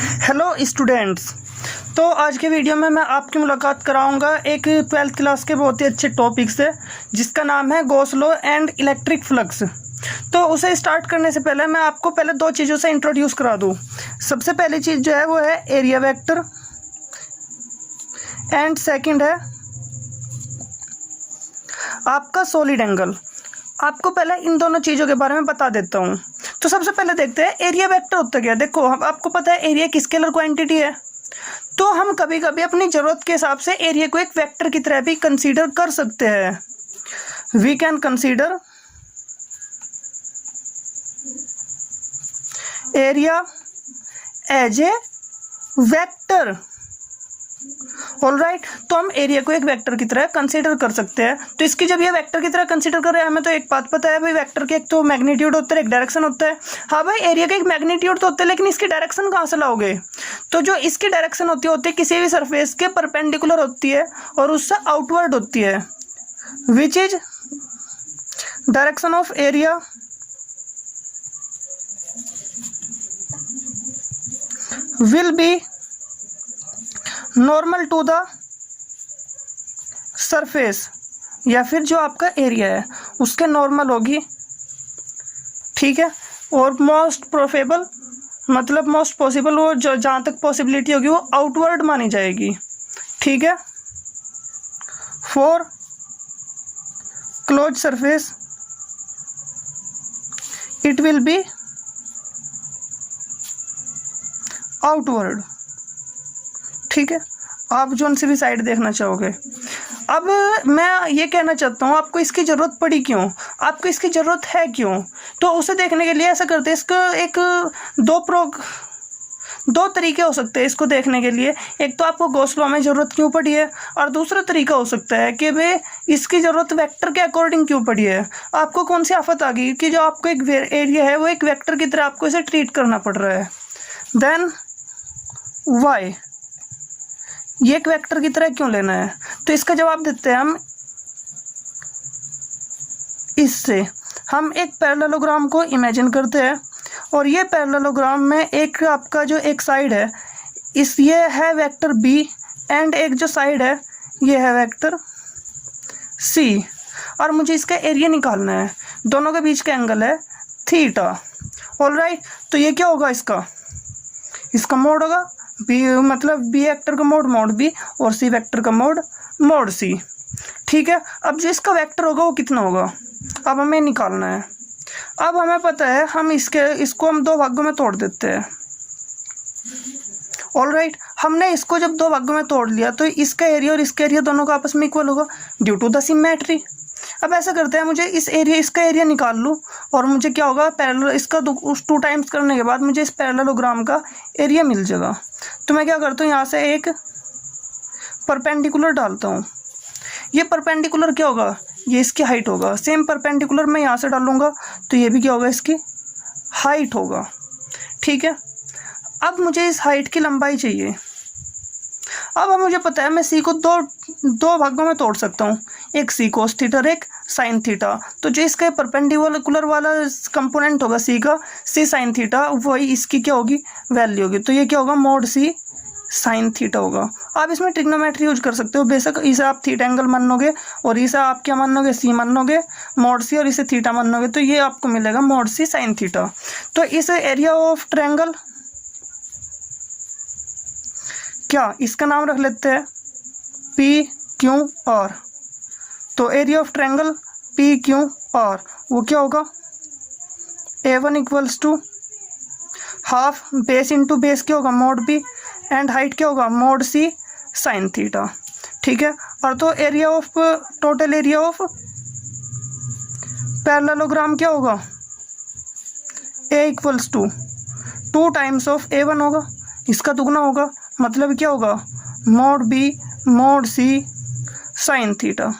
Hello students. तो आज के वीडियो में मैं आपकी मुलाकात कराऊंगा एक 12th क्लास के बहुत ही अच्छे टॉपिक से, जिसका नाम है Gauss law and electric flux. तो उसे स्टार्ट करने से पहले मैं आपको पहले दो चीज़ों से इंट्रोड्यूस करा दूं। सबसे पहली चीज़ जो है वो है एरिया वेक्टर, एंड सेकंड है आपका सॉलिड एंगल। आपको पहले इन दोनों चीज़ों के बारे में बता देता हूँ। तो सबसे पहले देखते हैं एरिया वेक्टर होता क्या है। देखो, आपको पता है एरिया एक स्केलर क्वांटिटी है, तो हम कभी कभी अपनी ज़रूरत के हिसाब से एरिया को एक वेक्टर की तरह भी कंसीडर कर सकते हैं। We can consider area as a vector. Alright, तो हम एरिया को एक वेक्टर की तरह कंसीडर कर सकते हैं। तो इसकी जब ये वेक्टर की तरह कंसीडर कर रहे हैं, हमें तो एक बात पता है भाई, वेक्टर के एक तो मैग्नीट्यूड होता है, एक डायरेक्शन होता है। हाँ भाई, एरिया का एक मैग्नीट्यूड तो होता है, लेकिन इसकी डायरेक्शन कहाँ से लाओगे? तो जो इसकी डायरेक्शन होती है किसी भी सरफेस के परपेंडिकुलर होती है और उससे आउटवर्ड होती है, which is direction of area will be normal to the surface, या फिर जो आपका एरिया है उसके नॉर्मल होगी। ठीक है, और मोस्ट प्रोफेबल मतलब मोस्ट पॉसिबल, वो जो जहाँ तक पॉसिबिलिटी होगी वो आउटवर्ड मानी जाएगी। ठीक है, for close surface it will be outward. ठीक है, आप जो सी भी साइड देखना चाहोगे। अब मैं ये कहना चाहता हूँ, आपको इसकी ज़रूरत पड़ी क्यों, आपको इसकी ज़रूरत है क्यों? तो उसे देखने के लिए ऐसा करते हैं, इसको एक दो तरीके हो सकते हैं इसको देखने के लिए। एक तो आपको गॉस लॉ में ज़रूरत क्यों पड़ी है, और दूसरा तरीका हो सकता है कि भाई इसकी ज़रूरत वेक्टर के अकॉर्डिंग क्यों पड़ी है। आपको कौन सी आफत आ गई कि जो आपको एक एरिया है वो एक वेक्टर की तरह आपको इसे ट्रीट करना पड़ रहा है। देन वाई, ये एक वेक्टर की तरह क्यों लेना है? तो इसका जवाब देते हैं हम इससे। हम एक पैरेललोग्राम को इमेजिन करते हैं, और ये पैरेललोग्राम में एक आपका जो एक साइड है ये है वेक्टर बी, एंड एक जो साइड है ये है वेक्टर सी, और मुझे इसका एरिया निकालना है। दोनों के बीच का एंगल है थीटा। ऑलराइट, तो ये क्या होगा, इसका मोड होगा बी, मतलब बी वेक्टर का मोड मोड बी, और सी वेक्टर का मोड मोड सी। ठीक है, अब जो इसका वेक्टर होगा वो कितना होगा, अब हमें निकालना है। अब हमें पता है, हम इसको हम दो भागों में तोड़ देते हैं। ऑलराइट, हमने इसको जब दो भागों में तोड़ लिया तो इसका एरिया और इसका एरिया दोनों का आपस में इक्वल होगा ड्यू टू द सिमेट्री। अब ऐसा करते हैं, मुझे इसका एरिया निकाल लूँ, और मुझे क्या होगा, पैरेलल इसका 2 टाइम्स करने के बाद मुझे इस पैरेललोग्राम का एरिया मिल जाएगा। तो मैं क्या करता हूँ, यहाँ से एक परपेंडिकुलर डालता हूँ। ये परपेंडिकुलर क्या होगा, ये इसकी हाइट होगा। सेम परपेंडिकुलर मैं यहाँ से डालूँगा तो ये भी क्या होगा, इसकी हाइट होगा। ठीक है, अब मुझे इस हाइट की लंबाई चाहिए। अब मुझे पता है मैं सी को दो भागों में तोड़ सकता हूँ, एक सी कोस थीटा और एक साइन थीटा। तो जो इसका परपेंडिकुलर वाला कंपोनेंट होगा सी का, सी साइन थीटा, वही इसकी क्या होगी, वैल्यू होगी। तो ये क्या होगा, मोड सी साइन थीटा होगा। आप इसमें ट्रिग्नोमेट्री यूज कर सकते हो। बेशक इसे आप थीटा एंगल मानोगे, और इसे आप क्या मानोगे, सी मानोगे, मोड सी, और इसे थीटा मानोगे, तो ये आपको मिलेगा मोड सी साइन थीटा। तो इस एरिया ऑफ ट्रायंगल, क्या इसका नाम रख लेते हैं पी क्यू आर। तो area of triangle P Q R वो क्या होगा, A1 equals to half base into base क्या होगा, मोड बी, एंड हाइट क्या होगा, मोड सी साइन थीटा। ठीक है, और तो area of total area of parallelogram क्या होगा, A equals to 2 times of A1 होगा, इसका दुगना होगा, मतलब क्या होगा, mod b mod c sine theta.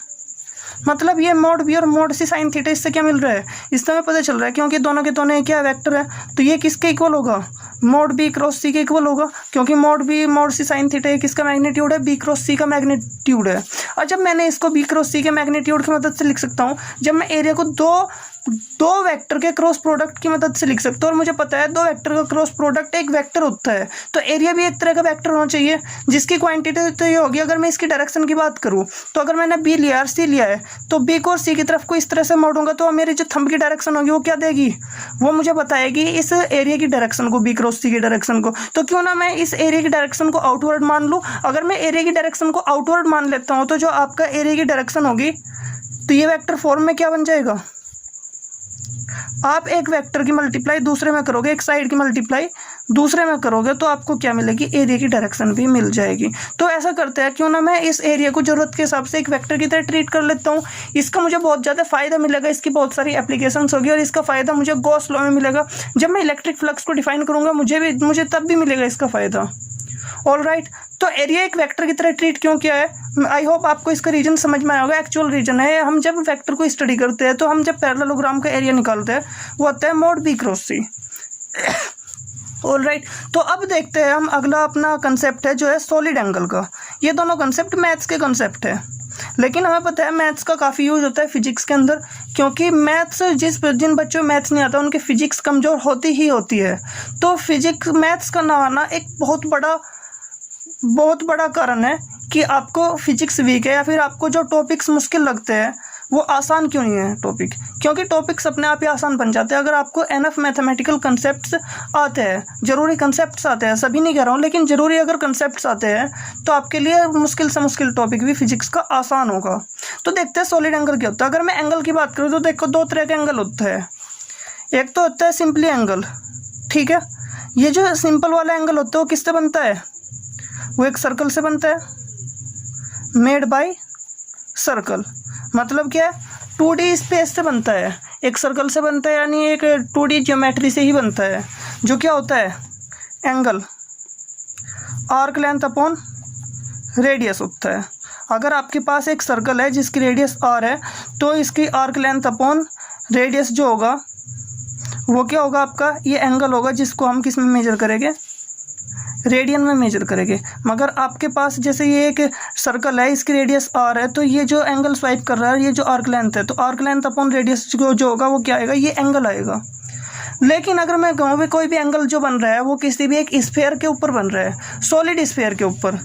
मतलब ये मोड बी और मोड सी साइन थीटा, इससे क्या मिल रहा है, इससे हमें पता चल रहा है, क्योंकि दोनों के दोनों क्या वेक्टर है, तो ये किसके इक्वल होगा, मोड बी क्रॉस सी के इक्वल होगा, क्योंकि mode b mod c sine theta किसका मैग्नीट्यूड है, बी क्रॉस सी का मैग्नीट्यूड है। और जब मैंने इसको बी क्रॉस सी के मैग्नीट्यूड की मदद से लिख सकता हूँ, जब मैं एरिया को दो दो वेक्टर के क्रॉस प्रोडक्ट की मदद से लिख सकते हो, और मुझे पता है दो वेक्टर का क्रॉस प्रोडक्ट एक वेक्टर होता है, तो एरिया भी एक तरह का वेक्टर होना चाहिए जिसकी क्वांटिटी तो ये होगी। अगर मैं इसकी डायरेक्शन की बात करूँ तो अगर मैंने बी लिया और सी लिया है तो बी को और सी की तरफ को इस तरह से मोड़ूंगा तो मेरी जो थंब की डायरेक्शन होगी वो क्या देगी, वो मुझे बताएगी इस एरिया की डायरेक्शन को, बी क्रॉस सी की डायरेक्शन को। तो क्यों ना मैं इस एरिया की डायरेक्शन को आउटवर्ड मान लूँ। अगर मैं एरिया की डायरेक्शन को आउटवर्ड मान लेता हूँ तो जो आपका एरिया की डायरेक्शन होगी तो ये वेक्टर फॉर्म में क्या बन जाएगा, आप एक वेक्टर की मल्टीप्लाई दूसरे में करोगे, एक साइड की मल्टीप्लाई दूसरे में करोगे तो आपको क्या मिलेगी, एरिया की डायरेक्शन भी मिल जाएगी। तो ऐसा करते हैं, क्यों ना मैं इस एरिया को जरूरत के हिसाब से एक वेक्टर की तरह ट्रीट कर लेता हूँ। इसका मुझे बहुत ज़्यादा फायदा मिलेगा, इसकी बहुत सारी एप्लीकेशंस होगी और इसका फ़ायदा मुझे गॉस लॉ में मिलेगा। जब मैं इलेक्ट्रिक फ्लक्स को डिफाइन करूँगा मुझे तब भी मिलेगा इसका फ़ायदा। ऑल राइट, तो एरिया एक वेक्टर की तरह ट्रीट क्यों किया है, आई होप आपको इसका रीजन समझ में आया होगा। एक्चुअल रीजन है, हम जब वेक्टर को स्टडी करते हैं तो हम जब पैरेललोग्राम का एरिया निकालते हैं वो आता है मोड बी क्रॉस सी। ऑल राइट, तो अब देखते हैं हम अगला अपना कंसेप्ट है जो है सॉलिड एंगल का। ये दोनों कंसेप्ट मैथ्स के कंसेप्ट है, लेकिन हमें पता है मैथ्स का काफ़ी यूज होता है फिजिक्स के अंदर, क्योंकि मैथ्स जिन बच्चों मैथ्स नहीं आता उनकी फिजिक्स कमज़ोर होती ही होती है। तो फिजिक्स मैथ्स का ना आना एक बहुत बड़ा कारण है कि आपको फिजिक्स वीक है, या फिर आपको जो टॉपिक्स मुश्किल लगते हैं वो आसान क्यों नहीं है टॉपिक, क्योंकि टॉपिक्स अपने आप ही आसान बन जाते हैं अगर आपको एनफ मैथमेटिकल कंसेप्ट्स आते हैं। ज़रूरी कंसेप्ट्स आते हैं, सभी नहीं कह रहा हूँ, लेकिन ज़रूरी अगर कंसेप्ट्स आते हैं तो आपके लिए मुश्किल से मुश्किल टॉपिक भी फिजिक्स का आसान होगा। तो देखते हैं सॉलिड एंगल क्या होता है। अगर मैं एंगल की बात करूँ तो देखो दो तरह के एंगल होते हैं। एक तो होता है सिंपली एंगल, ठीक है। ये जो सिंपल वाला एंगल होता है वो किससे बनता है, वो एक सर्कल से बनता है, मेड बाय सर्कल। मतलब क्या है, 2D स्पेस से बनता है, एक सर्कल से बनता है, यानी एक 2D ज्योमेट्री से ही बनता है, जो क्या होता है angle arc length upon radius होता है। अगर आपके पास एक सर्कल है जिसकी रेडियस r है तो इसकी आर्क लेंथ अपॉन रेडियस जो होगा वो क्या होगा, आपका ये एंगल होगा, जिसको हम किस में मेजर करेंगे, रेडियन में मेजर करेंगे। मगर आपके पास जैसे ये एक सर्कल है, इसकी रेडियस r है, तो ये जो एंगल स्वाइप कर रहा है ये जो आर्क लेंथ है, तो आर्क लेंथ अपॉन रेडियस जो होगा वो क्या आएगा, ये एंगल आएगा। लेकिन अगर मैं कहूँ भी कोई भी एंगल जो बन रहा है वो किसी भी एक स्फीयर के ऊपर बन रहा है, सॉलिड स्फीयर के ऊपर,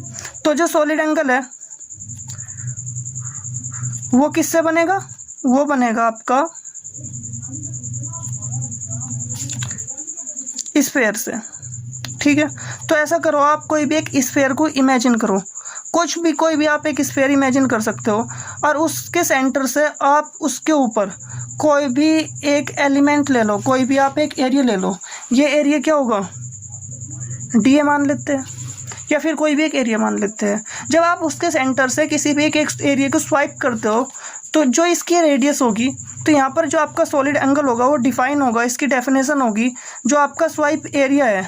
तो जो सॉलिड एंगल है वो किससे बनेगा, वो बनेगा आपका स्फीयर से, ठीक है। तो ऐसा करो, आप कोई भी एक स्फीयर को इमेजिन करो, कोई भी आप एक स्फीयर इमेजिन कर सकते हो, और उसके सेंटर से आप उसके ऊपर कोई भी एक एलिमेंट ले लो, कोई भी आप एक एरिया ले लो। ये एरिया क्या होगा, डी ए मान लेते हैं, या फिर कोई भी एक एरिया मान लेते हैं। जब आप उसके सेंटर से किसी भी एक एरिया को स्वाइप करते हो तो जो इसकी रेडियस होगी, तो यहाँ पर जो आपका सॉलिड एंगल होगा वो डिफाइन होगा, इसकी डेफिनेशन होगी जो आपका स्वाइप एरिया है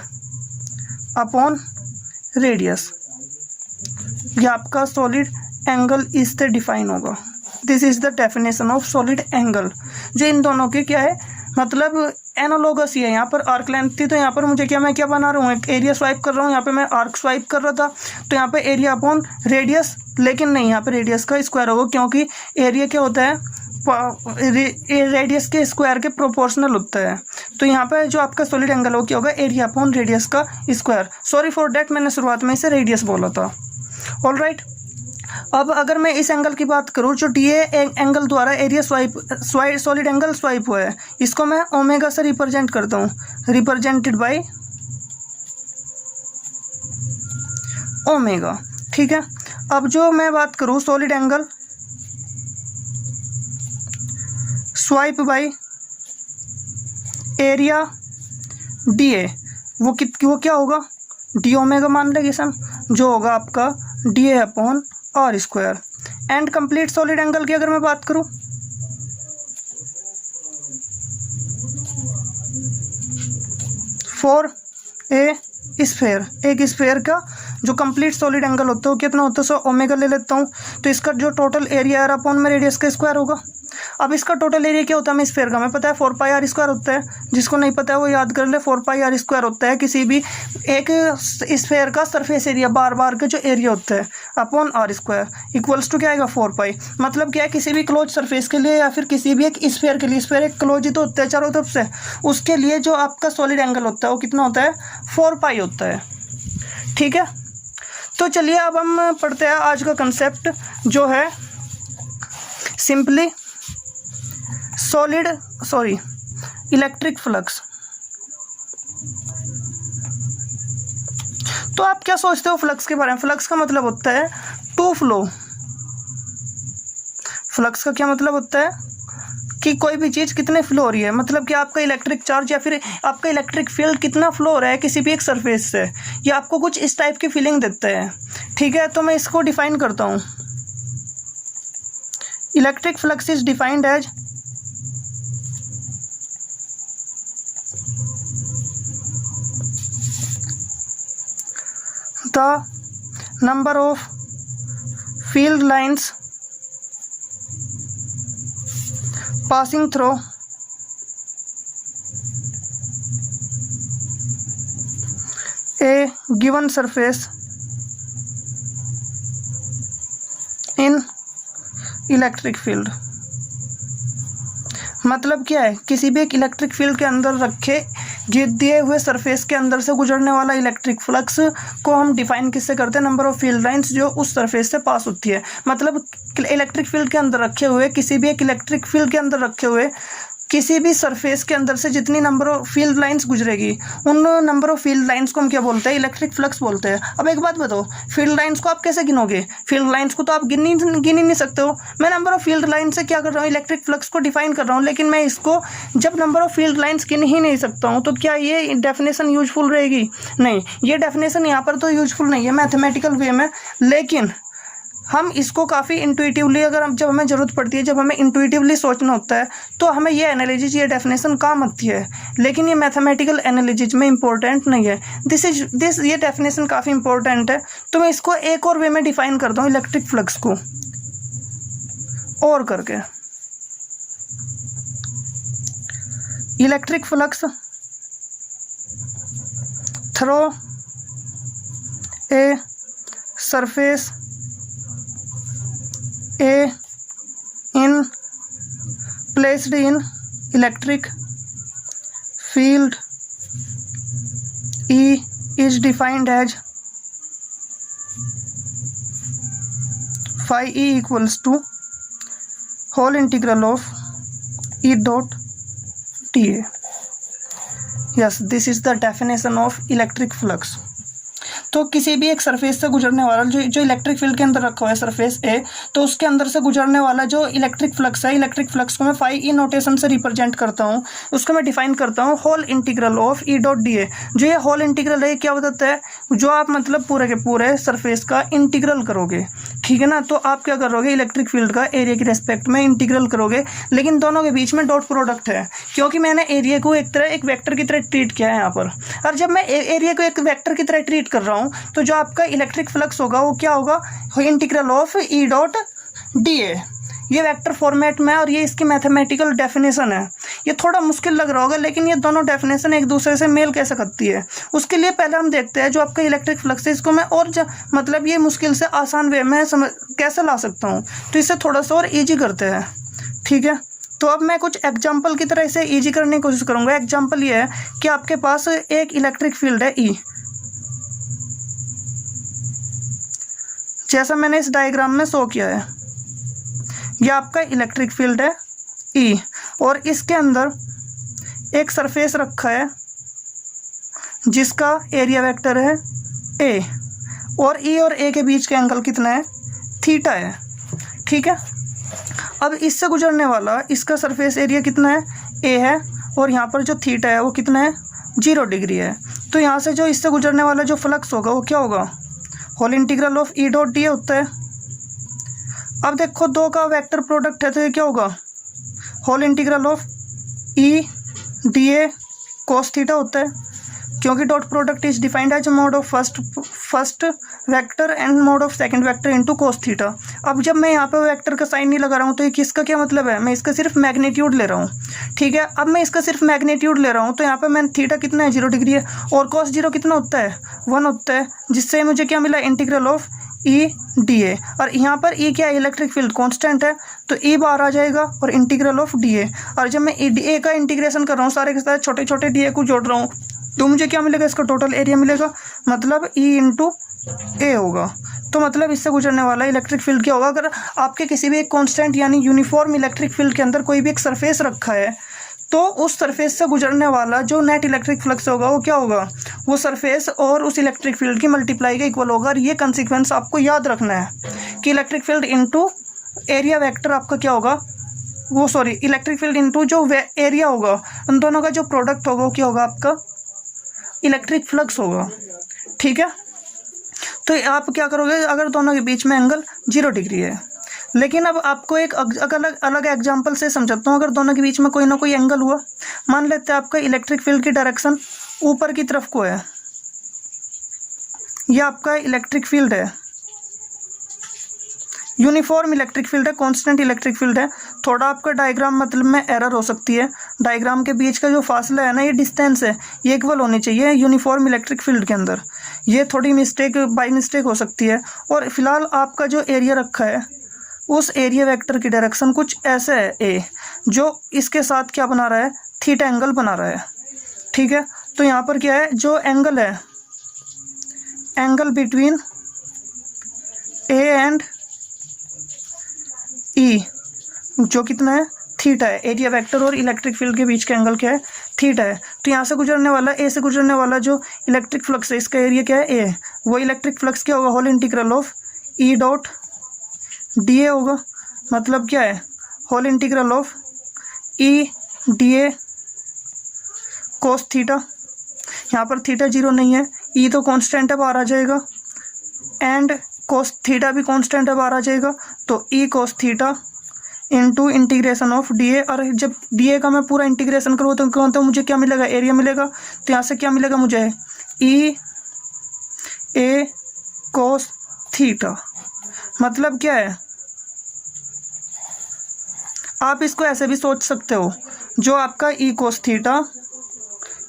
अपॉन रेडियस, ये आपका सॉलिड एंगल इससे डिफाइन होगा। This is the definition of solid angle. जो इन दोनों के क्या है, मतलब एनालोगस ही है। यहाँ पर आर्क लेंथ थी तो यहाँ पर मुझे क्या, मैं क्या बना रहा हूँ, एक एरिया स्वाइप कर रहा हूँ, यहाँ पे मैं आर्क स्वाइप कर रहा था, तो यहाँ पे एरिया अपॉन रेडियस, लेकिन नहीं, यहाँ पे रेडियस का स्क्वायर होगा, क्योंकि एरिया क्या होता है, रेडियस के स्क्वायर के प्रोपोर्शनल होता है। तो यहाँ पे जो आपका सॉलिड एंगल हो क्या होगा, एरिया अपॉन रेडियस का स्क्वायर। सॉरी फॉर डैट, मैंने शुरुआत में इसे रेडियस बोला था। ऑल राइट, अब अगर मैं इस एंगल की बात करूँ जो डी ए एंगल द्वारा एरिया सॉलिड एंगल स्वाइप हुआ है, इसको मैं ओमेगा से रिप्रेजेंट करता हूँ, रिप्रेजेंटेड बाय ओमेगा, ठीक है। अब जो मैं बात करूँ solid angle swipe by area D A, वो क्या होगा, डी ओमेगा मान लेंगे सम, जो होगा आपका d A upon r square. And complete solid angle की अगर मैं बात करूं, फॉर ए स्फीयर, एक स्फीयर का जो कंप्लीट सॉलिड एंगल होता है वो कितना होता है, सो ओमेगा ले लेता हूँ, तो इसका जो टोटल एरिया है अपॉन में रेडियस का स्क्वायर होगा। अब इसका टोटल एरिया क्या होता है हमें स्फीयर का हमें पता है 4πr² होता है, जिसको नहीं पता है वो याद कर ले 4πr² होता है किसी भी एक स्फीयर का सरफेस एरिया बार बार का जो एरिया होता है अपॉन r² इक्वल्स टू क्या आएगा 4π। मतलब क्या है किसी भी क्लोज सरफेस के लिए या फिर किसी भी एक स्फीयर के लिए, स्फीयर एक क्लोज ही तो होता है चारों तरफ से, उसके लिए जो आपका सॉलिड एंगल होता है वो कितना होता है 4π होता है। ठीक है, तो चलिए अब हम पढ़ते हैं आज का कंसेप्ट जो है सिंपली इलेक्ट्रिक फ्लक्स। तो आप क्या सोचते हो फ्लक्स के बारे में? फ्लक्स का मतलब होता है टू फ्लो। फ्लक्स का क्या मतलब होता है कि कोई भी चीज़ कितने फ्लो हो रही है, मतलब कि आपका इलेक्ट्रिक चार्ज या फिर आपका इलेक्ट्रिक फील्ड कितना फ्लो हो रहा है किसी भी एक सरफेस से, ये आपको कुछ इस टाइप की फीलिंग देता है। ठीक है, तो मैं इसको डिफाइन करता हूँ। Electric flux is defined as the number of field lines passing through a given surface in electric field। मतलब क्या है, किसी भी एक इलेक्ट्रिक फील्ड के अंदर रखे दिए हुए सरफेस के अंदर से गुजरने वाला इलेक्ट्रिक फ्लक्स को हम डिफाइन किससे करते हैं, नंबर ऑफ फील्ड लाइंस जो उस सरफेस से पास होती है। मतलब इलेक्ट्रिक फील्ड के अंदर रखे हुए किसी भी एक इलेक्ट्रिक फील्ड के अंदर रखे हुए किसी भी सरफेस के अंदर से जितनी नंबर ऑफ फील्ड लाइंस गुजरेगी उन नंबर ऑफ फील्ड लाइंस को हम क्या बोलते हैं, इलेक्ट्रिक फ्लक्स बोलते हैं। अब एक बात बताओ, फील्ड लाइंस को आप कैसे गिनोगे? फील्ड लाइंस को तो आप गिन ही नहीं सकते हो। मैं नंबर ऑफ फील्ड लाइन से क्या कर रहा हूँ, इलेक्ट्रिक फ्लक्स को डिफाइन कर रहा हूँ, लेकिन मैं इसको जब नंबर ऑफ फील्ड लाइंस गिन ही नहीं सकता हूँ तो क्या ये डेफिनेशन यूजफुल रहेगी? नहीं, ये डेफिनेशन यहाँ पर तो यूजफुल नहीं है मैथमेटिकल वे में, लेकिन हम इसको काफ़ी इंट्यूटिवली जब हमें ज़रूरत पड़ती है, जब हमें इंट्यूटिवली सोचना होता है तो हमें ये एनालिसिस ये डेफिनेशन काम आती है, लेकिन ये मैथमेटिकल एनालिसिस में इंपॉर्टेंट नहीं है। ये डेफिनेशन काफ़ी इंपॉर्टेंट है। तो मैं इसको एक और वे में डिफाइन करता हूँ इलेक्ट्रिक फ्लक्स को और करके। Electric flux through a surface A in placed in electric field E is defined as phi E equals to whole integral of E dot dA। Yes, this is the definition of electric flux। तो किसी भी एक surface से गुजरने वाला जो electric field के अंदर रखा हुआ है सरफेस ए, तो उसके अंदर से गुजरने वाला जो इलेक्ट्रिक फ्लक्स है, इलेक्ट्रिक फ्लक्स को मैं फाई ई नोटेशन से रिप्रेजेंट करता हूँ। उसको मैं डिफाइन करता हूँ whole integral of E dot d A. जो ये होल इंटीग्रल है क्या बताता है, जो आप मतलब पूरे के पूरे सरफेस का इंटीग्रल करोगे, ठीक है ना, तो आप क्या करोगे, इलेक्ट्रिक फील्ड का एरिया की रेस्पेक्ट में इंटीग्रल करोगे, लेकिन दोनों के बीच में डॉट प्रोडक्ट है, क्योंकि मैंने एरिया को एक वेक्टर की तरह ट्रीट किया है यहाँ पर। और जब मैं एरिया को एक वेक्टर की तरह ट्रीट कर रहा हूँ तो जो आपका इलेक्ट्रिक फ्लक्स होगा वो क्या होगा, integral of E dot d ए। ये वेक्टर फॉर्मेट में और ये इसकी मैथमेटिकल डेफिनेशन है। ये थोड़ा मुश्किल लग रहा होगा, लेकिन ये दोनों डेफिनेशन एक दूसरे से मेल कैसे करती है उसके लिए पहले हम देखते हैं जो आपका इलेक्ट्रिक फ्लक्स है इसको मैं और मतलब ये मुश्किल से आसान वे में कैसे ला सकता हूँ, तो इसे थोड़ा सा और ईजी करते हैं। ठीक है, तो अब मैं कुछ एग्जाम्पल की तरह इसे ईजी करने की कोशिश करूँगा। एग्जाम्पल ये है कि आपके पास एक इलेक्ट्रिक फील्ड है ई, जैसा मैंने इस डायग्राम में शो किया है। यह आपका इलेक्ट्रिक फील्ड है ई, और इसके अंदर एक सरफेस रखा है जिसका एरिया वेक्टर है ए, और ई और ए के बीच का एंगल कितना है, थीटा है। ठीक है, अब इससे गुजरने वाला इसका सरफेस एरिया कितना है, ए है, और यहाँ पर जो थीटा है वो कितना है, 0 डिग्री है। तो यहाँ से जो इससे गुजरने वाला जो फ्लक्स होगा वो क्या होगा, whole integral of E dot d A होता है। अब देखो दो का वेक्टर प्रोडक्ट है तो ये क्या होगा, whole integral of E d A cos theta होता है, क्योंकि dot product is defined as mod of first vector and mod of second vector into cos theta. अब जब मैं यहाँ पे वेक्टर का साइन नहीं लगा रहा हूँ तो ये किसका क्या मतलब है, मैं इसका सिर्फ मैग्नीट्यूड ले रहा हूँ, ठीक है। अब मैं इसका सिर्फ मैग्नीट्यूड ले रहा हूँ तो यहाँ पे मैं थीटा कितना है 0 डिग्री है, और cos 0 कितना होता है 1 होता है, जिससे मुझे क्या मिला integral of E d A. और यहाँ पर ई क्या है, इलेक्ट्रिक फील्ड कांस्टेंट है तो ई बाहर आ जाएगा और इंटीग्रल ऑफ डी ए। और जब मैं डी ए का इंटीग्रेशन कर रहा हूँ सारे के सारे छोटे छोटे डी ए को जोड़ रहा हूँ तो मुझे क्या मिलेगा, इसका टोटल एरिया मिलेगा, मतलब ई इंटू ए होगा। तो मतलब इससे गुजरने वाला इलेक्ट्रिक फील्ड क्या होगा, अगर आपके किसी भी एक कांस्टेंट यानी यूनिफॉर्म इलेक्ट्रिक फील्ड के अंदर कोई भी एक सरफेस रखा है तो उस सरफेस से गुजरने वाला जो नेट इलेक्ट्रिक फ्लक्स होगा वो क्या होगा, वो सरफेस और उस इलेक्ट्रिक फील्ड की मल्टीप्लाई का इक्वल होगा। और ये कंसिक्वेंस आपको याद रखना है कि electric field into area vector आपका क्या होगा, वो सॉरी इलेक्ट्रिक फील्ड इंटू जो एरिया होगा उन दोनों का जो प्रोडक्ट होगा वो क्या होगा, आपका इलेक्ट्रिक फ्लक्स होगा, ठीक है। तो आप क्या करोगे, अगर दोनों के बीच में एंगल 0 डिग्री है, लेकिन अब आपको एक अलग एग्जांपल से समझाता हूँ। अगर दोनों के बीच में कोई ना कोई एंगल हुआ, मान लेते हैं आपका इलेक्ट्रिक फील्ड की डायरेक्शन ऊपर की तरफ को है, यह आपका इलेक्ट्रिक फील्ड है, यूनिफॉर्म इलेक्ट्रिक फील्ड है, कांस्टेंट इलेक्ट्रिक फील्ड है। थोड़ा आपका डायग्राम मतलब में एरर हो सकती है, डायग्राम के बीच का जो फासला है ना, ये डिस्टेंस है, ये इक्वल होनी चाहिए यूनिफॉर्म इलेक्ट्रिक फील्ड के अंदर, ये थोड़ी मिस्टेक बाय मिस्टेक हो सकती है। और फिलहाल आपका जो एरिया रखा है उस एरिया वेक्टर की डायरेक्शन कुछ ऐसे है ए, जो इसके साथ क्या बना रहा है, थीटा एंगल बना रहा है, ठीक है। तो यहाँ पर क्या है, जो एंगल है, एंगल बिटवीन ए एंड ई जो कितना है, थीटा है। एरिया वेक्टर और इलेक्ट्रिक फील्ड के बीच का एंगल क्या है, थीटा है। तो यहाँ से गुजरने वाला, ए से गुजरने वाला जो इलेक्ट्रिक फ्लक्स है इसका एरिया क्या है, ए। वो इलेक्ट्रिक फ्लक्स क्या होगा, whole integral of E dot d A होगा। मतलब क्या है, whole integral of E d A cos theta. यहाँ पर थीटा 0 नहीं है, ई तो कांस्टेंट है, बाहर आ जाएगा, एंड कोस थीटा भी कांस्टेंट है, बाहर आ जाएगा। तो E cos theta into integration of D A. और जब डी ए का मैं पूरा इंटीग्रेशन करूँ तो मुझे क्या मिलेगा, एरिया मिलेगा। तो यहाँ से क्या मिलेगा मुझे, ई ए कोस थीटा। मतलब क्या है, आप इसको ऐसे भी सोच सकते हो, जो आपका ई कोस थीटा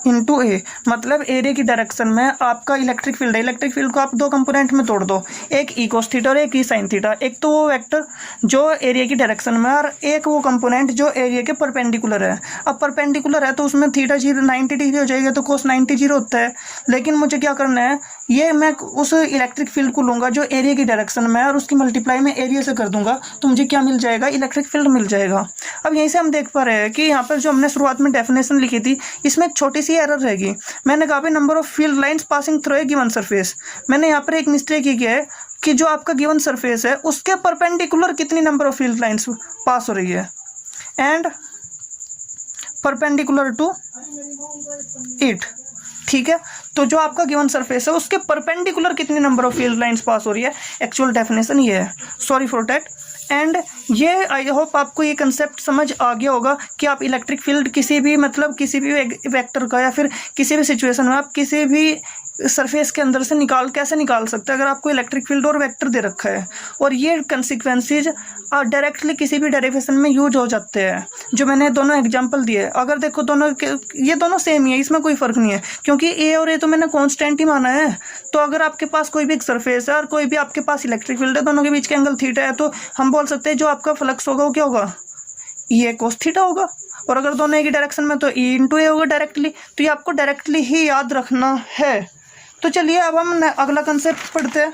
इंटू ए, मतलब एरिया की डायरेक्शन में आपका इलेक्ट्रिक फील्ड है। इलेक्ट्रिक फील्ड को आप दो कंपोनेंट में तोड़ दो, एक ई कोस थीटा और एक ई साइन थीटा। एक तो वो वेक्टर जो एरिया की डायरेक्शन में, और एक वो कंपोनेंट जो एरिया के परपेंडिकुलर है। अब परपेंडिकुलर है तो उसमें थीटा 90 डिग्री हो जाएगा, तो कोस 90 0 होता है। लेकिन मुझे क्या करना है, ये मैं उस इलेक्ट्रिक फील्ड को लूँगा जो एरिया की डायरेक्शन में है और उसकी मल्टीप्लाई में एरिया से कर दूंगा, तो मुझे क्या मिल जाएगा, इलेक्ट्रिक फील्ड मिल जाएगा। अब यहीं से हम देख पा रहे हैं कि यहाँ पर जो हमने शुरुआत में डेफिनेशन लिखी थी इसमें एक छोटी सी एरर रहेगी। मैंने कहा भाई number of field lines passing through A given surface. मैंने यहाँ पर एक मिस्टेक ये किया है कि जो आपका गिवन सरफेस है उसके परपेंडिकुलर कितनी number of field lines pass हो रही है, एंड परपेंडिकुलर टू इट, ठीक है। तो जो आपका गिवन सरफेस है उसके परपेंडिकुलर कितनी number of field lines pass हो रही है, एक्चुअल डेफिनेशन ये है। Sorry for that. एंड ये आई होप आपको ये कंसेप्ट समझ आ गया होगा कि आप इलेक्ट्रिक फील्ड किसी भी मतलब किसी भी वेक्टर का या फिर किसी भी सिचुएशन में आप किसी भी सरफेस के अंदर से कैसे निकाल सकते हैं अगर आपको इलेक्ट्रिक फील्ड और वेक्टर दे रखा है। और ये कंसिक्वेंसेज डायरेक्टली किसी भी डेरिवेशन में यूज हो जाते हैं, जो मैंने दोनों एग्जांपल दिए। अगर देखो दोनों ये दोनों सेम ही है, इसमें कोई फ़र्क नहीं है, क्योंकि ए और ए तो मैंने कांस्टेंट ही माना है। तो अगर आपके पास कोई भी एक सरफेस है और कोई भी आपके पास इलेक्ट्रिक फील्ड है, दोनों के बीच का एंगल थीटा है, तो हम बोल सकते हैं जो आपका फ्लक्स होगा वो क्या होगा, ये कोस थीटा होगा। और अगर दोनों एक ही डायरेक्शन में तो ई इंटू ए होगा डायरेक्टली। तो ये आपको डायरेक्टली ही याद रखना है। तो चलिए अब हम अगला कंसेप्ट पढ़ते हैं।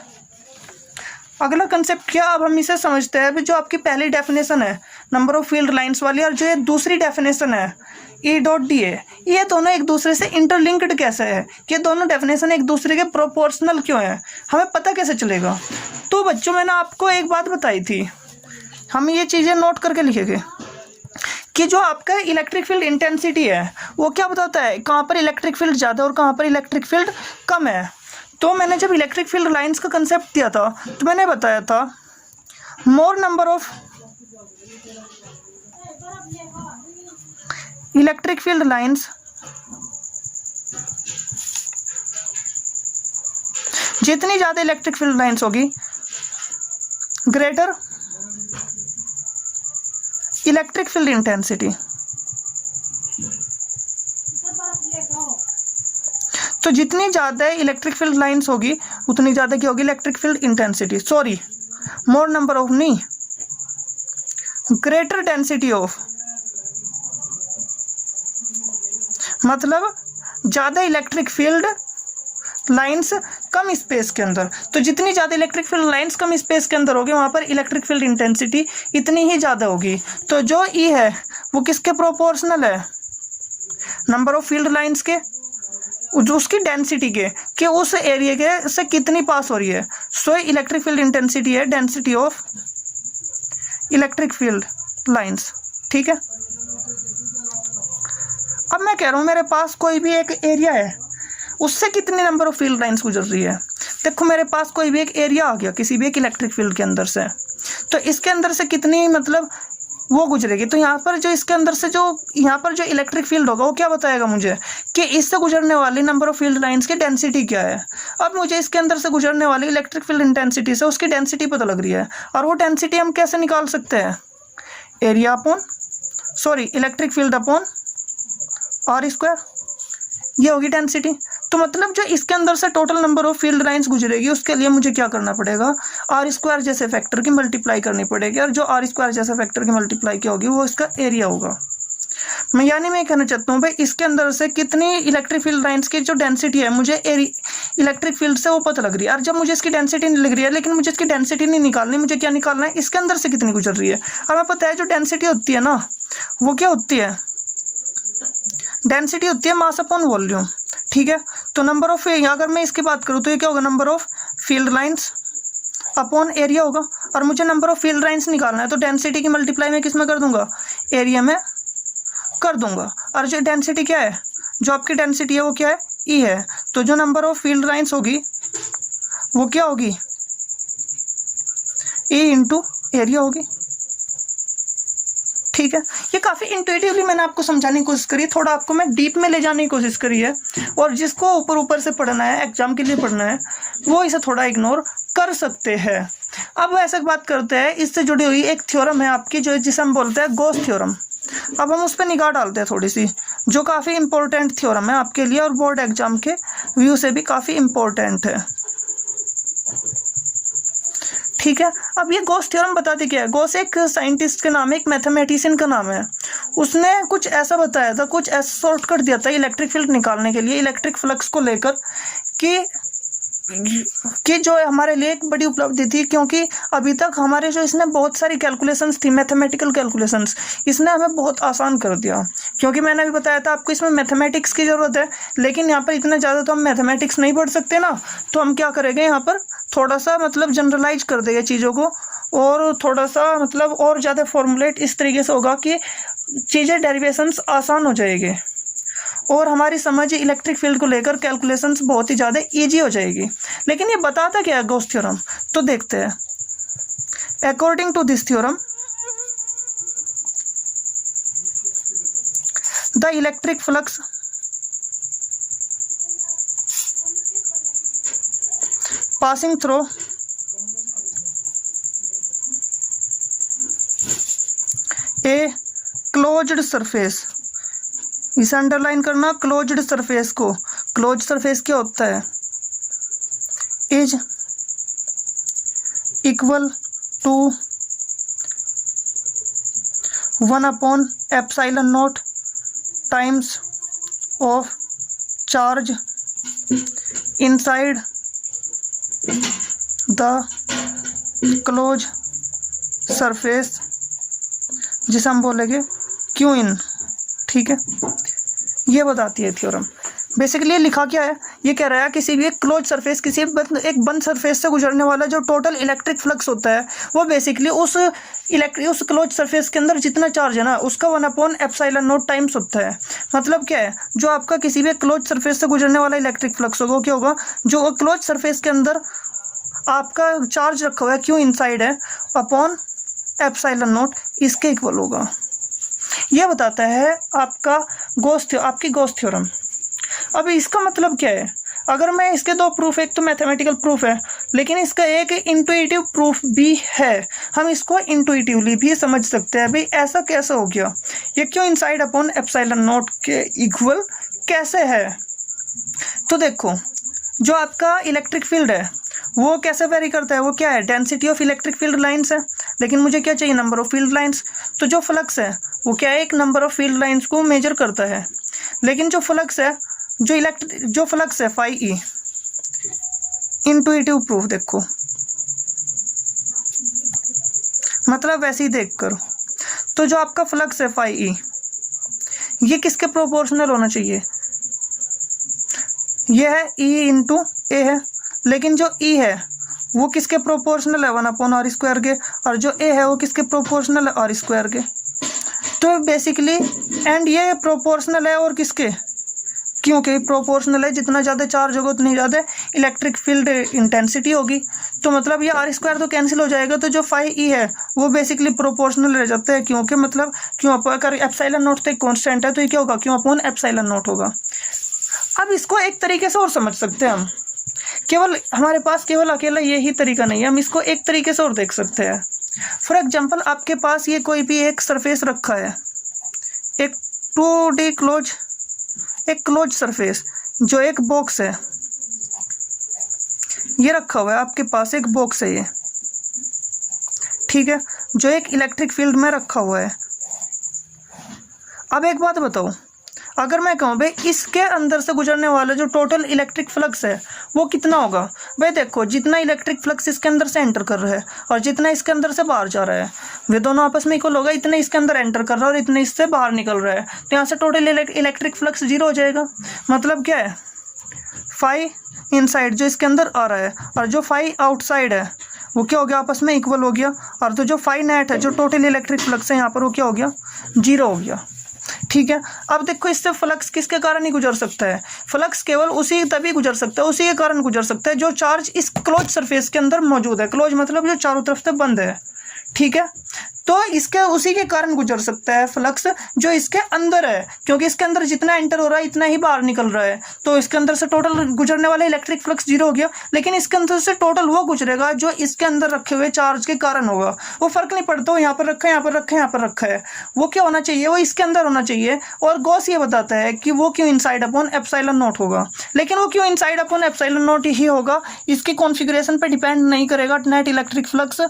अगला कंसेप्ट क्या, अब हम इसे समझते हैं। अभी जो आपकी पहली डेफिनेशन है नंबर ऑफ फील्ड लाइंस वाली, और जो ये दूसरी डेफिनेशन है ई डॉट डी ए, ये दोनों एक दूसरे से इंटरलिंक्ड कैसे है, ये दोनों डेफिनेशन एक दूसरे के प्रोपोर्शनल क्यों है, हमें पता कैसे चलेगा। तो बच्चों मैंने आपको एक बात बताई थी, हम ये चीज़ें नोट करके लिखेंगे कि जो आपका इलेक्ट्रिक फील्ड इंटेंसिटी है वो क्या बताता है, कहाँ पर इलेक्ट्रिक फील्ड ज़्यादा और कहाँ पर इलेक्ट्रिक फील्ड कम है। तो मैंने जब इलेक्ट्रिक फील्ड लाइंस का कंसेप्ट दिया था तो मैंने बताया था मोर number of electric field lines, जितनी ज़्यादा इलेक्ट्रिक फील्ड लाइंस होगी ग्रेटर इलेक्ट्रिक फील्ड इंटेंसिटी। तो जितनी ज़्यादा इलेक्ट्रिक फील्ड लाइंस होगी उतनी ज़्यादा क्या होगी electric field intensity, sorry more number of नहीं, ग्रेटर डेंसिटी ऑफ, मतलब ज़्यादा इलेक्ट्रिक फील्ड लाइंस कम स्पेस के अंदर। तो जितनी ज़्यादा इलेक्ट्रिक फील्ड लाइंस कम स्पेस के अंदर होगी वहाँ पर इलेक्ट्रिक फील्ड इंटेंसिटी इतनी ही ज़्यादा होगी। तो जो ई है वो किसके प्रोपोर्शनल है, नंबर ऑफ फील्ड लाइंस के, जो उसकी डेंसिटी के, कि उस एरिया के से कितनी पास हो रही है। सो इलेक्ट्रिक फील्ड इंटेंसिटी है density of electric field lines, ठीक है। अब मैं कह रहा हूँ मेरे पास कोई भी एक एरिया है, उससे कितनी नंबर ऑफ फील्ड लाइंस गुजर रही है। देखो मेरे पास कोई भी एक एरिया आ गया किसी भी एक इलेक्ट्रिक फील्ड के अंदर से, तो इसके अंदर से कितनी मतलब वो गुजरेगी। तो यहाँ पर जो इसके अंदर से जो यहाँ पर जो इलेक्ट्रिक फील्ड होगा वो क्या बताएगा मुझे कि इससे गुजरने वाली नंबर ऑफ फील्ड लाइंस की डेंसिटी क्या है। अब मुझे इसके अंदर से गुजरने वाली इलेक्ट्रिक फील्ड इंटेंसिटी से उसकी डेंसिटी पता लग रही है, और वो डेंसिटी हम कैसे निकाल सकते हैं, area upon electric field upon r square, ये होगी डेंसिटी। तो मतलब जो इसके अंदर से total number of field lines गुजरेगी उसके लिए मुझे क्या करना पड़ेगा, आर स्क्वायर जैसे फैक्टर की मल्टीप्लाई करनी पड़ेगी, और जो आर स्क्वायर जैसे फैक्टर की मल्टीप्लाई क्या होगी वो इसका एरिया होगा। मैं कहना चाहता हूँ भाई इसके अंदर से कितनी इलेक्ट्रिक फील्ड लाइंस की जो डेंसिटी है मुझे इलेक्ट्रिक फील्ड से वो पता लग रही है। और जब मुझे इसकी डेंसिटी नहीं लग रही है, लेकिन मुझे इसकी डेंसिटी नहीं निकालनी, मुझे क्या निकालना है, इसके अंदर से कितनी गुजर रही है। और हमें पता है जो डेंसिटी होती है ना वो क्या होती है, डेंसिटी होती है मास अपॉन वॉल्यूम, ठीक है। तो नंबर ऑफ, अगर मैं इसकी बात करूँ तो ये क्या होगा, number of field lines upon area होगा। और मुझे नंबर ऑफ फील्ड लाइंस निकालना है तो डेंसिटी की मल्टीप्लाई मैं किस में कर दूंगा, एरिया में कर दूंगा। और जो डेंसिटी क्या है, जो आपकी डेंसिटी है वो क्या है, ई है। तो जो नंबर ऑफ फील्ड लाइंस होगी वो क्या होगी, ई इंटू एरिया होगी, ठीक है। ये काफ़ी इंट्यूटिवली मैंने आपको समझाने की कोशिश करी, थोड़ा आपको मैं डीप में ले जाने की कोशिश करी है। और जिसको ऊपर ऊपर से पढ़ना है, एग्जाम के लिए पढ़ना है, वो इसे थोड़ा इग्नोर कर सकते हैं। अब ऐसे बात करते हैं, इससे जुड़ी हुई एक थ्योरम है आपकी जो जिसे हम बोलते हैं गॉस थ्योरम। अब हम उस पर निगाह डालते हैं थोड़ी सी, जो काफ़ी इंपॉर्टेंट थ्योरम है आपके लिए और बोर्ड एग्जाम के व्यू से भी काफ़ी इंपॉर्टेंट है, ठीक है। अब ये गॉस थ्योरम बताती क्या है, गॉस एक साइंटिस्ट का नाम है, एक मैथमेटिशियन का नाम है। उसने कुछ ऐसा बताया था, कुछ ऐसा शॉर्टकट दिया था इलेक्ट्रिक फील्ड निकालने के लिए, इलेक्ट्रिक फ्लक्स को लेकर, कि जो हमारे लिए एक बड़ी उपलब्धि थी। क्योंकि अभी तक हमारे जो इसने बहुत सारी कैलकुलेशंस थी, मैथमेटिकल कैलकुलेशंस, इसने हमें बहुत आसान कर दिया। क्योंकि मैंने अभी बताया था आपको इसमें मैथमेटिक्स की ज़रूरत है, लेकिन यहाँ पर इतना ज़्यादा तो हम मैथमेटिक्स नहीं पढ़ सकते ना। तो हम क्या करेंगे, यहाँ पर थोड़ा सा मतलब जनरलाइज कर देंगे चीज़ों को, और थोड़ा सा मतलब और ज़्यादा फॉर्मुलेट इस तरीके से होगा कि चीज़ें डेरिवेशंस आसान हो जाएगी, और हमारी समझ इलेक्ट्रिक फील्ड को लेकर कैलकुलेशंस बहुत ही ज़्यादा इजी हो जाएगी। लेकिन ये बताता क्या है गॉस थ्योरम, तो देखते हैं। According to this theorem, the electric flux passing through a closed surface, इसे अंडरलाइन करना, क्लोज्ड सरफेस को। क्लोज सरफेस क्या होता है, is equal to 1/ε0 times of charge inside the close surface, जिसे हम बोलेंगे क्यू इन, ठीक है। ये बताती है थ्योरम। बेसिकली लिखा क्या है, ये कह रहा है किसी भी एक क्लोज सरफेस, किसी एक बंद सरफेस से गुजरने वाला जो टोटल इलेक्ट्रिक फ्लक्स होता है वो बेसिकली उस क्लोज सरफेस के अंदर जितना चार्ज है ना उसका 1/ε0 टाइम्स होता है। मतलब क्या है, जो आपका किसी भी क्लोज सरफेस से गुजरने वाला इलेक्ट्रिक फ्लक्स होगा वो क्या होगा, जो क्लोज सरफेस के अंदर आपका चार्ज रखा हुआ है क्यू इनसाइड है अपॉन ε0 इसके इक्वल होगा। यह बताता है आपका आपकी गॉस थ्योरम। अब इसका मतलब क्या है, अगर मैं इसके दो प्रूफ, एक तो मैथमेटिकल प्रूफ है, लेकिन इसका एक इंटुइटिव प्रूफ भी है, हम इसको इंटुइटिवली भी समझ सकते हैं। भाई ऐसा कैसे हो गया, ये क्यों इनसाइड अपॉन एप्सिलॉन नॉट के इक्वल कैसे है। तो देखो जो आपका इलेक्ट्रिक फील्ड है वो कैसे वेरी करता है, वो क्या है, density of electric field lines है, लेकिन मुझे क्या चाहिए, नंबर ऑफ फील्ड लाइंस। तो जो फ्लक्स है वो क्या है, एक नंबर ऑफ फील्ड लाइंस को मेजर करता है, लेकिन जो फ्लक्स है जो फ्लक्स है फाई ई, इंटुइटिव प्रूफ देखो, मतलब वैसे ही देख कर, तो जो आपका फ्लक्स है फाई ई ये किसके प्रोपोर्शनल होना चाहिए, ये है ई इंटू ए है, लेकिन जो ई है वो किसके प्रोपोर्शनल है, 1/r स्क्वायर के, और जो ए है वो किसके प्रोपोर्शनल है, r स्क्वायर के। तो बेसिकली एंड ये प्रोपोर्शनल है, और किसके, क्योंकि प्रोपोर्शनल है, जितना ज़्यादा चार्ज होगा उतनी ज़्यादा इलेक्ट्रिक फील्ड इंटेंसिटी होगी। तो मतलब ये r स्क्वायर तो कैंसिल हो जाएगा, तो जो फाई ई है वो बेसिकली प्रोपोर्शनल रह जाता है, क्योंकि मतलब क्यों अगर एप्सिलॉन नॉट तक कॉन्स्टेंट है तो ये क्या होगा, क्यों अपॉन एप्सिलॉन नॉट होगा। अब इसको एक तरीके से और समझ सकते हैं हम, केवल हमारे पास केवल अकेला यही तरीका नहीं है, हम इसको एक तरीके से और देख सकते हैं। फॉर एग्जांपल आपके पास ये कोई भी एक सरफेस रखा है, एक 2D क्लोज सरफेस, जो एक बॉक्स है, ये रखा हुआ है आपके पास, एक बॉक्स है ये, ठीक है, जो एक इलेक्ट्रिक फील्ड में रखा हुआ है। अब एक बात बताओ, अगर मैं कहूँ भाई इसके अंदर से गुजरने वाला जो टोटल इलेक्ट्रिक फ्लक्स है वो कितना होगा, भाई देखो जितना इलेक्ट्रिक फ्लक्स इसके अंदर से एंटर कर रहा है और जितना इसके अंदर से बाहर जा रहा है वे दोनों आपस में इक्वल होगा, इतने इसके अंदर एंटर कर रहा है और इतने इससे बाहर निकल रहा है, तो यहाँ से टोटल इलेक्ट्रिक फ्लक्स 0 हो जाएगा। मतलब क्या है, फाई इनसाइड जो इसके अंदर आ रहा है और जो फाई आउटसाइड है वो क्या हो गया, आपस में इक्वल हो गया, और तो जो फाई नेट है जो टोटल इलेक्ट्रिक फ्लक्स है यहाँ पर वो क्या हो गया, 0 हो गया। ठीक है, अब देखो इससे फ्लक्स किसके कारण ही गुजर सकता है, फ्लक्स केवल उसी तभी गुजर सकता है, उसी के कारण गुजर सकता है जो चार्ज इस क्लोज सरफेस के अंदर मौजूद है, क्लोज मतलब जो चारों तरफ से बंद है, ठीक है, तो इसके उसी के कारण गुजर सकता है फ्लक्स जो इसके अंदर है, क्योंकि इसके अंदर जितना एंटर हो रहा है इतना ही बाहर निकल रहा है, तो इसके अंदर से टोटल गुजरने वाला इलेक्ट्रिक फ्लक्स 0 हो गया। लेकिन इसके अंदर से टोटल वो गुजरेगा जो इसके अंदर रखे हुए चार्ज के कारण होगा, वो फर्क नहीं पड़ता वो यहाँ पर रखा है, यहाँ पर रखा है, यहाँ पर रखा है, वो क्या होना चाहिए, वो इसके अंदर होना चाहिए। और गॉस ये बताता है कि वो क्यों इनसाइड अपॉन एप्सिलॉन नॉट होगा, लेकिन वो क्यों इनसाइड अपॉन एप्सिलॉन नॉट ही होगा, इसकी कॉन्फ़िगरेशन पे डिपेंड नहीं करेगा नेट इलेक्ट्रिक फ्लक्स,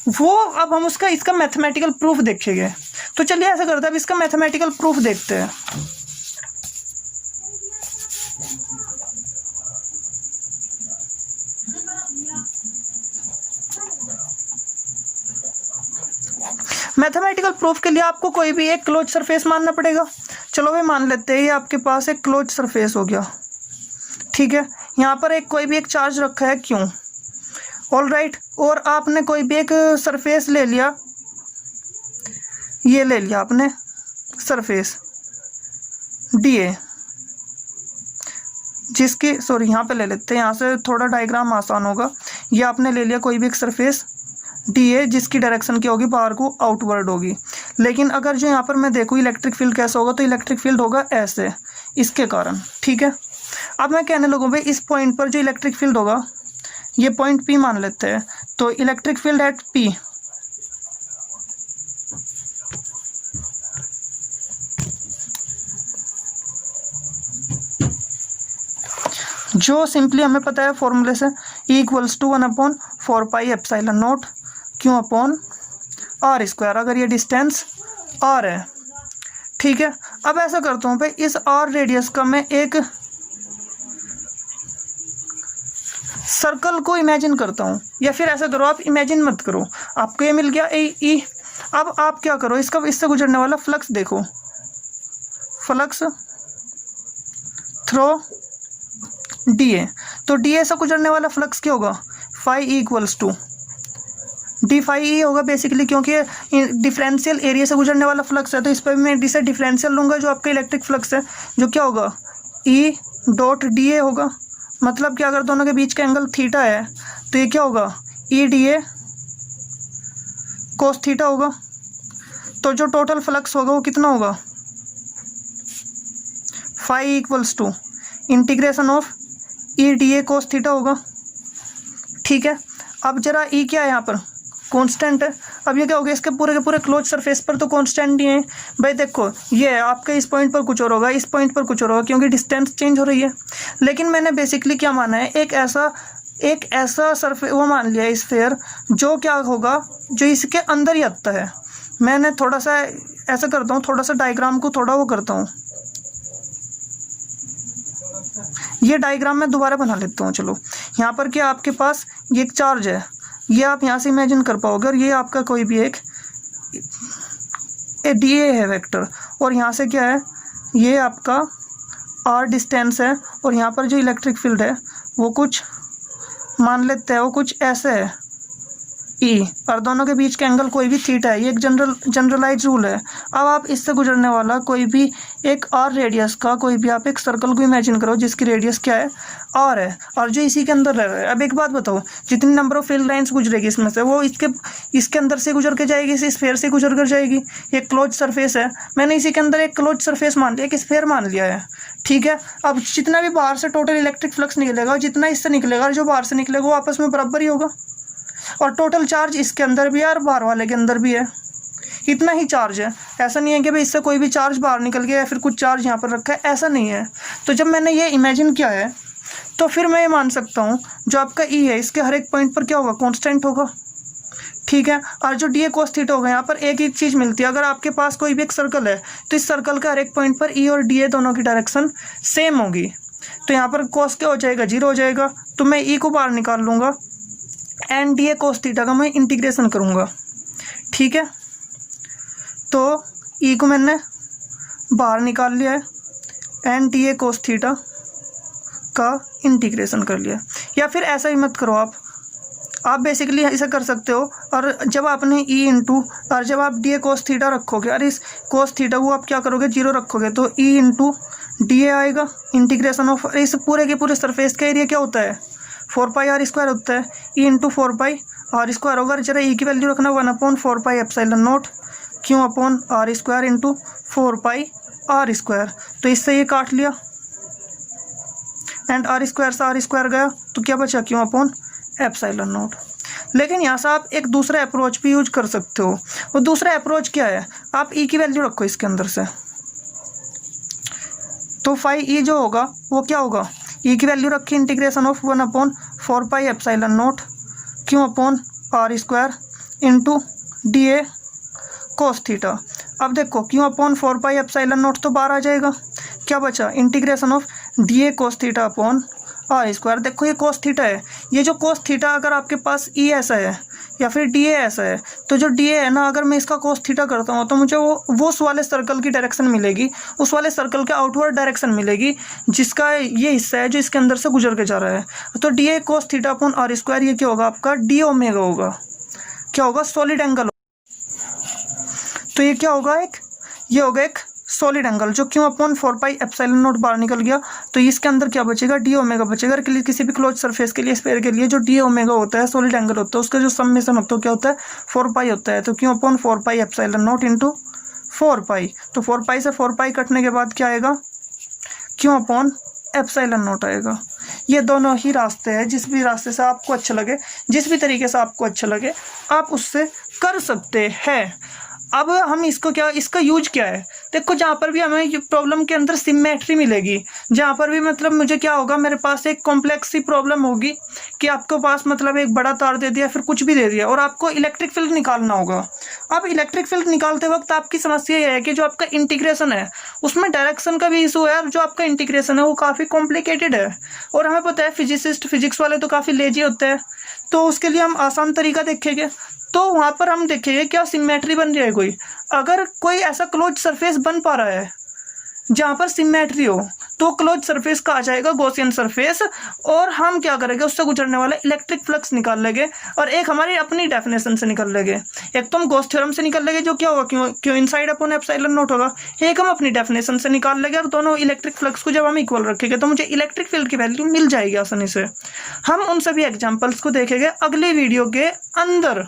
वो अब हम इसका मैथमेटिकल प्रूफ देखेंगे। तो चलिए ऐसा करते हैं, अब इसका मैथमेटिकल प्रूफ देखते हैं। मैथमेटिकल प्रूफ के लिए आपको कोई भी एक क्लोज सरफेस मानना पड़ेगा। चलो भाई मान लेते हैं ये आपके पास एक क्लोज सरफेस हो गया, ठीक है, यहाँ पर एक कोई भी एक चार्ज रखा है क्यों, ऑल राइट, और आपने कोई भी एक सरफेस ले लिया, ये ले लिया आपने सरफेस DA, जिसकी सॉरी यहाँ पे ले लेते हैं, यहाँ से थोड़ा डायग्राम आसान होगा। ये आपने ले लिया कोई भी एक सरफेस DA जिसकी डायरेक्शन क्या होगी, बाहर को आउटवर्ड होगी। लेकिन अगर जो यहाँ पर मैं देखूँ इलेक्ट्रिक फील्ड कैसा होगा, तो इलेक्ट्रिक फील्ड होगा ऐसे, इसके कारण, ठीक है। अब मैं कहने लगूँ भाई इस पॉइंट पर जो इलेक्ट्रिक फील्ड होगा, ये पॉइंट P मान लेते हैं, तो इलेक्ट्रिक फील्ड एट P जो सिंपली हमें पता है फॉर्मूले से, E = 1/4 पाई एप्सिलॉन नॉट क्यों अपॉन r स्क्वायर, अगर ये डिस्टेंस r है, ठीक है। अब ऐसा करता हूँ भाई इस r रेडियस का मैं एक सर्कल को इमेजिन करता हूँ, या फिर ऐसा करो आप इमेजिन मत करो, आपको ये मिल गया E। अब आप क्या करो, इससे गुजरने वाला फ्लक्स देखो, फ्लक्स थ्रो DA, तो DA से गुजरने वाला फ्लक्स क्या होगा, phi E = d phi E होगा बेसिकली, क्योंकि डिफरेंशियल एरिया से गुजरने वाला फ्लक्स है, तो इस पर मैं इसे डिफरेंशियल लूँगा, जो आपका इलेक्ट्रिक फ्लक्स है जो क्या होगा E.DA होगा। मतलब कि अगर दोनों के बीच का एंगल थीटा है तो ये क्या होगा, E.DA cos थीटा होगा। तो जो टोटल फ्लक्स होगा वो कितना होगा, phi E = integration of E.DA cos theta होगा, ठीक है। अब जरा ई क्या है यहाँ पर, कांस्टेंट है। अब ये क्या हो गया, इसके पूरे के पूरे क्लोज सरफेस पर तो कांस्टेंट ही है भाई। देखो ये आपका इस पॉइंट पर कुछ और होगा, इस पॉइंट पर कुछ और होगा, क्योंकि डिस्टेंस चेंज हो रही है। लेकिन मैंने बेसिकली क्या माना है, एक ऐसा सरफेस वो मान लिया स्फीयर जो क्या होगा, जो इसके अंदर ही आता है। मैंने थोड़ा सा ऐसा करता हूँ, थोड़ा सा डायग्राम को थोड़ा वो करता हूँ, ये डायग्राम मैं दोबारा बना लेता हूँ। चलो यहाँ पर क्या आपके पास ये एक चार्ज है, ये आप यहाँ से इमेजिन कर पाओगे, और ये आपका कोई भी एक डीए है वेक्टर, और यहाँ से क्या है, ये आपका आर डिस्टेंस है, और यहाँ पर जो इलेक्ट्रिक फील्ड है वो कुछ मान लेते हैं, वो कुछ ऐसे है ई, और दोनों के बीच का एंगल कोई भी थीटा है। ये एक जनरलाइज रूल है। अब आप इससे गुजरने वाला कोई भी एक आर रेडियस का कोई भी आप एक सर्कल को इमेजिन करो जिसकी रेडियस क्या है, आर है, और जो इसी के अंदर रह रहा है। अब एक बात बताओ, जितनी नंबर ऑफ फील्ड लाइंस गुजरेगी इसमें से, वो इसके अंदर से गुजर के जाएगी, इस स्फीयर से गुजर कर जाएगी। एक क्लोज सरफेस है, मैंने इसी के अंदर एक क्लोज सरफेस मान लिया, एक स्फीयर मान लिया है, ठीक है। अब जितना भी बाहर से टोटल इलेक्ट्रिक फ्लक्स निकलेगा, जितना इससे निकलेगा, जो बाहर से निकलेगा, वो आपस में बराबर ही होगा, और टोटल चार्ज इसके अंदर भी है और बाहर वाले के अंदर भी है, इतना ही चार्ज है। ऐसा नहीं है कि भाई इससे कोई भी चार्ज बाहर निकल गया या फिर कुछ चार्ज यहाँ पर रखा है, ऐसा नहीं है। तो जब मैंने ये इमेजिन किया है तो फिर मैं ये मान सकता हूँ जो आपका ई है, इसके हर एक पॉइंट पर क्या होगा, कांस्टेंट होगा, ठीक है। और जो डी ए कोस थीटा होगा, यहाँ पर एक ही चीज़ मिलती है, अगर आपके पास कोई भी एक सर्कल है तो इस सर्कल का हर एक पॉइंट पर ई और डी ए दोनों की डायरेक्शन सेम होगी, तो यहाँ पर कोस क्या हो जाएगा, 0 हो जाएगा। तो मैं ई को बाहर निकाल लूँगा, and D A cos theta का मैं इंटीग्रेशन करूँगा, ठीक है। तो ई को मैंने बाहर निकाल लिया है, and D A cos theta का इंटीग्रेशन कर लिया। या फिर ऐसा ही मत करो, आप बेसिकली ऐसा कर सकते हो, और जब आपने ई इंटू, और जब आप डी ए कोस थीटा रखोगे और इस कोस थीटा को आप क्या करोगे, 0 रखोगे, तो ई इंटू डी ए आएगा, इंटीग्रेशन ऑफ इस पूरे के पूरे सरफेस का एरिया क्या होता है, 4πr² होता है, ई इंटू 4πr² होगा। जरा ई की वैल्यू रखना 1/4πε0 Q/r² इंटू 4πr²। तो इससे ये काट लिया, एंड r² से r² गया, तो क्या बचा, Q/ε0। लेकिन यहाँ से आप एक दूसरा अप्रोच भी यूज कर सकते हो। वो दूसरा अप्रोच क्या है, आप ई की वैल्यू रखो इसके अंदर से, तो फाई ई जो होगा वो क्या होगा, ई की वैल्यू रखी, integration of 1/4πε0 Q/r² into d A cos theta. अब देखो Q/4πε0 तो बाहर आ जाएगा, क्या बचा, integration of D A cos theta upon r²। देखो ये कोस थीटा है, ये जो कोस थीटा अगर आपके पास ई ऐसा है या फिर डी ए ऐसा है, तो जो डी ए है ना, अगर मैं इसका कोस थीटा करता हूँ तो मुझे वो उस वाले सर्कल की डायरेक्शन मिलेगी, उस वाले सर्कल के आउटवर्ड डायरेक्शन मिलेगी, जिसका ये हिस्सा है जो इसके अंदर से गुजर के जा रहा है। तो D A cos theta upon r², ये क्या होगा आपका, डी ओमेगा होगा, क्या होगा, सॉलिड एंगल। तो ये क्या होगा, ये होगा एक सॉलिड एंगल, जो Q/4πε0 बाहर निकल गया, तो इसके अंदर क्या बचेगा, डी ओमेगा बचेगा। किसी भी क्लोज सरफेस के लिए, स्फीयर के लिए जो डी ओमेगा होता है, सॉलिड एंगल होता है, उसका जो समेशन होता है क्या होता है, 4π होता है। तो Q/4πε0 इंटू 4π, तो 4π से 4π कटने के बाद क्या आएगा, Q/ε0 आएगा। ये दोनों ही रास्ते हैं, जिस भी रास्ते से आपको अच्छा लगे, जिस भी तरीके से आपको अच्छा लगे, आप उससे कर सकते हैं। अब हम इसको क्या, इसका यूज क्या है, देखो जहाँ पर भी हमें प्रॉब्लम के अंदर सिमेट्री मिलेगी, जहाँ पर भी मतलब मुझे क्या होगा, मेरे पास एक कॉम्प्लेक्स सी प्रॉब्लम होगी कि आपके पास मतलब एक बड़ा तार दे दिया, फिर कुछ भी दे दिया, और आपको इलेक्ट्रिक फील्ड निकालना होगा। अब इलेक्ट्रिक फील्ड निकालते वक्त आपकी समस्या यह है कि जो आपका इंटीग्रेशन है उसमें डायरेक्शन का भी इशू है, और जो आपका इंटीग्रेशन है वो काफ़ी कॉम्प्लिकेटेड है, और हमें पता है फिजिक्स वाले तो काफ़ी लेजी होते हैं। तो उसके लिए हम आसान तरीका देखेंगे, तो वहाँ पर हम देखेंगे क्या सिमेट्री बन रही है कोई, अगर कोई ऐसा क्लोज सरफेस बन पा रहा है जहाँ पर सिमेट्री हो, तो क्लोज सरफेस का आ जाएगा गॉसियन सरफेस, और हम क्या करेंगे, उससे गुजरने वाला इलेक्ट्रिक फ्लक्स निकाल लेंगे, और एक हमारी अपनी डेफिनेशन से निकाल लेंगे। एक तो हम गॉस थ्योरम से निकाल लेंगे, जो क्या होगा, क्यों इनसाइड अपॉन ε0 होगा। एक हम अपनी डेफिनेशन से निकाल लेंगे, और दोनों इलेक्ट्रिक फ्लक्स को जब हम इक्वल रखेंगे तो मुझे इलेक्ट्रिक फील्ड की वैल्यू मिल जाएगी आसानी से। हम उन सभी एग्जाम्पल्स को देखेंगे अगली वीडियो के अंदर।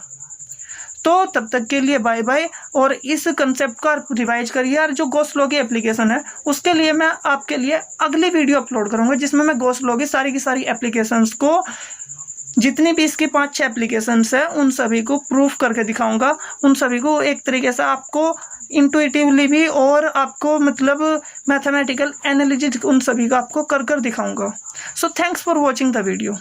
तो तब तक के लिए बाय बाय, और इस कंसेप्ट का रिवाइज करिए, और जो गॉस लॉ की एप्लीकेशन है उसके लिए मैं आपके लिए अगली वीडियो अपलोड करूंगा, जिसमें मैं गॉस लॉ की सारी एप्लीकेशंस को जितनी भी इसकी 5-6 एप्लीकेशंस है उन सभी को प्रूफ करके दिखाऊंगा, उन सभी को एक तरीके से आपको इंटुइटिवली भी और आपको मतलब मैथमेटिकल एनालिसिस उन सभी का आपको कर दिखाऊंगा। So thanks for watching the video.